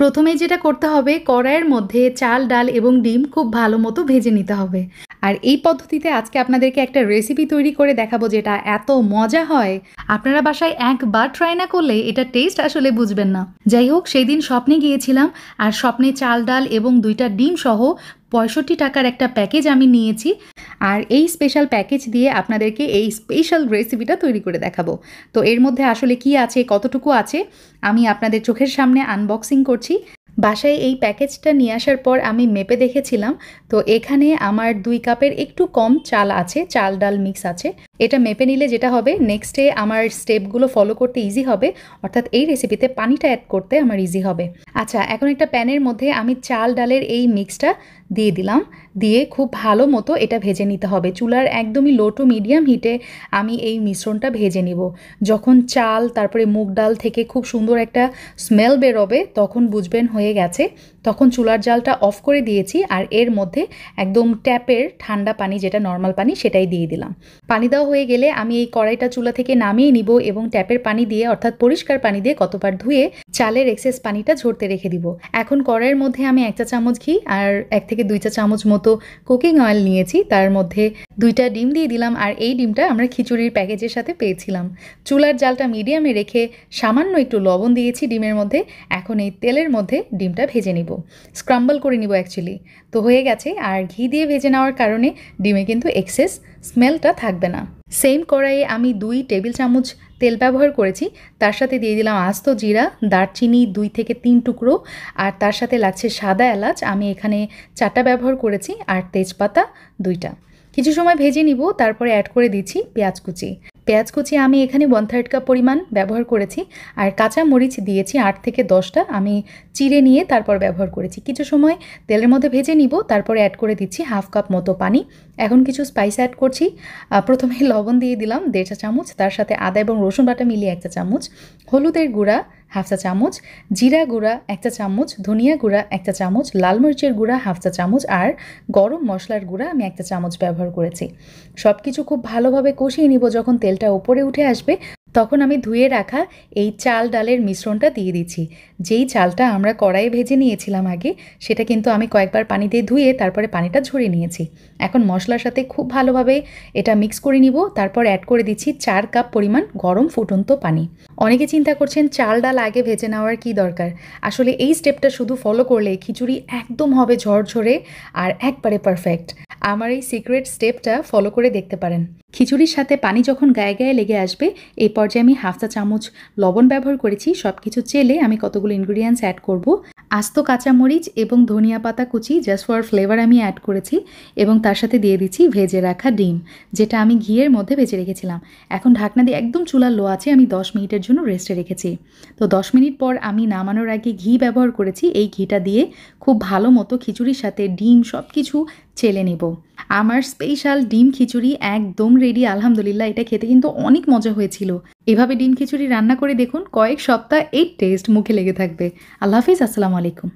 প্রথমেই যেটা করতে হবে, কড়াইয়ের মধ্যে চাল, ডাল এবং ডিম খুব ভালো মতো ভেজে নিতে হবে। আর এই পদ্ধতিতে আজকে আপনাদেরকে একটা রেসিপি তৈরি করে দেখাবো যেটা এত মজা হয়, আপনারা বাসায় একবার ট্রাই না করলে এটার টেস্ট আসলে বুঝবেন না। যাই হোক, সেই দিন স্বপ্নে গিয়েছিলাম আর স্বপ্নে চাল, ডাল এবং 2টা ডিম সহ 65 টাকার একটা প্যাকেজ আমি নিয়েছি। আর এই স্পেশাল প্যাকেজ দিয়ে আপনাদেরকে এই স্পেশাল রেসিপিটা তৈরি করে দেখাবো। তো এর মধ্যে আসলে কি আছে, কতটুকু আছে, আমি আপনাদের চোখের সামনে আনবক্সিং করছি। বাসায় এই প্যাকেজটা নিয়ে আসার পর আমি মেপে দেখেছিলাম, তো এখানে আমার 2 কাপের একটু কম চাল আছে, চাল ডাল মিক্স আছে। এটা মেপে নিলে যেটা হবে, নেক্সটে আমার স্টেপগুলো ফলো করতে ইজি হবে, অর্থাৎ এই রেসিপিতে পানিটা অ্যাড করতে আমার ইজি হবে। আচ্ছা, এখন একটা প্যানের মধ্যে আমি চাল ডালের এই মিক্সটা দিয়ে দিলাম, দিয়ে খুব ভালো মতো এটা ভেজে নিতে হবে। চুলার একদমই লো টু মিডিয়াম হিটে আমি এই মিশ্রণটা ভেজে নিব। যখন চাল তারপরে মুগ ডাল থেকে খুব সুন্দর একটা স্মেল বেরোবে তখন বুঝবেন হয়ে গেছে। তখন চুলার জালটা অফ করে দিয়েছি আর এর মধ্যে একদম ট্যাপের ঠান্ডা পানি, যেটা নর্মাল পানি, সেটাই দিয়ে দিলাম। পানি দেওয়া হয়ে গেলে আমি এই কড়াইটা চুলা থেকে নামিয়ে নিব এবং ট্যাপের পানি দিয়ে, অর্থাৎ পরিষ্কার পানি দিয়ে কতবার ধুয়ে চালের এক্সেস পানিটা ঝরতে রেখে দিব। এখন কড়াইয়ের মধ্যে আমি 1 চা চামচ ঘি আর 1 থেকে 2 চা চামচ মতো কুকিং অয়েল নিয়েছি। তার মধ্যে 2টা ডিম দিয়ে দিলাম আর এই ডিমটা আমরা খিচুড়ির প্যাকেজের সাথে পেয়েছিলাম। চুলার জালটা মিডিয়ামে রেখে সামান্য একটু লবণ দিয়েছি ডিমের মধ্যে। এখন এই তেলের মধ্যে ডিমটা ভেজে নিব, স্ক্রাম্বল করে নিব অ্যাকচুয়ালি। তো হয়ে গেছে, আর ঘি দিয়ে ভেজে নেওয়ার কারণে ডিমে কিন্তু এক্সেস স্মেলটা থাকবে না। সেম কড়াইয়ে আমি 2 টেবিল চামচ তেল ব্যবহার করেছি, তার সাথে দিয়ে দিলাম আস্ত জিরা, দারচিনি 2 থেকে 3 টুকরো, আর তার সাথে লাগছে সাদা এলাচ, আমি এখানে 4টা ব্যবহার করেছি, আর তেজপাতা 2টা। কিছু সময় ভেজে নিব, তারপরে অ্যাড করে দিচ্ছি পেঁয়াজ কুচি। পেঁয়াজ কুচি আমি এখানে 1/3 কাপ পরিমাণ ব্যবহার করেছি, আর কাঁচা মরিচ দিয়েছি 8 থেকে 10টা, আমি চিড়ে নিয়ে তারপর ব্যবহার করেছি। কিছু সময় তেলের মধ্যে ভেজে নিব, তারপরে অ্যাড করে দিচ্ছি 1/2 কাপ মতো পানি। এখন কিছু স্পাইস অ্যাড করছি। প্রথমে লবণ দিয়ে দিলাম 1.5 চা চামচ, তার সাথে আদা এবং রসুন বাটা মিলিয়ে 1 চা চামচ, হলুদের গুঁড়া 1/2 চা চামচ, জিরা গুঁড়া 1 চা চামচ, ধনিয়া গুঁড়া 1 চা চামচ, লাল মরিচের গুঁড়া 1/2 চা চামচ, আর গরম মশলার গুঁড়া আমি 1 চা চামচ ব্যবহার করেছি। সব কিছু খুব ভালোভাবে কষিয়ে নিব। যখন তেলটা ওপরে উঠে আসবে তখন আমি ধুয়ে রাখা এই চাল ডালের মিশ্রণটা দিয়ে দিচ্ছি। যেই চালটা আমরা কড়াইয়ে ভেজে নিয়েছিলাম আগে, সেটা কিন্তু আমি কয়েকবার পানি দিয়ে ধুয়ে তারপরে পানিটা ঝরিয়ে নিয়েছি। এখন মশলার সাথে খুব ভালোভাবে এটা মিক্স করে নিব, তারপর অ্যাড করে দিচ্ছি 4 কাপ পরিমাণ গরম ফুটন্ত পানি। অনেকে চিন্তা করছেন চাল ডাল আগে ভেজে নেওয়ার কি দরকার। আসলে এই স্টেপটা শুধু ফলো করলে খিচুড়ি একদম হবে ঝরঝরে আর একবারে পারফেক্ট। আমার এই সিক্রেট স্টেপটা ফলো করে দেখতে পারেন। খিচুড়ির সাথে পানি যখন গায়ে গায়ে লেগে আসবে, এই পর্যায়ে আমি 1/2 চা চামচ লবণ ব্যবহার করেছি। সব কিছু চেলে আমি কতগুলো ইনগ্রিডিয়েন্টস অ্যাড করব। আস্ত কাঁচামরিচ এবং ধনিয়া পাতা কুচি জাস্ট ফর ফ্লেভার আমি অ্যাড করেছি, এবং তার সাথে দিয়ে দিচ্ছি ভেজে রাখা ডিম, যেটা আমি ঘিয়ের মধ্যে ভেজে রেখেছিলাম। এখন ঢাকনা দিয়ে একদম চুলা লো আছে আমি 10 মিনিটের জন্য রেস্টে রেখেছি। তো 10 মিনিট পর আমি নামানোর আগে ঘি ব্যবহার করেছি। এই ঘিটা দিয়ে খুব ভালো মতো খিচুড়ির সাথে ডিম সব কিছু চেলে নেব। আমার স্পেশাল ডিম খিচুড়ি একদম রেডি, আলহামদুলিল্লাহ। এটা খেতে কিন্তু অনেক মজা হয়েছিল। এভাবে ডিম খিচুড়ি রান্না করে দেখুন, কয়েক সপ্তাহ এই টেস্ট মুখে লেগে থাকবে। আল্লাহ হাফিজ, আসসালামু আলাইকুম।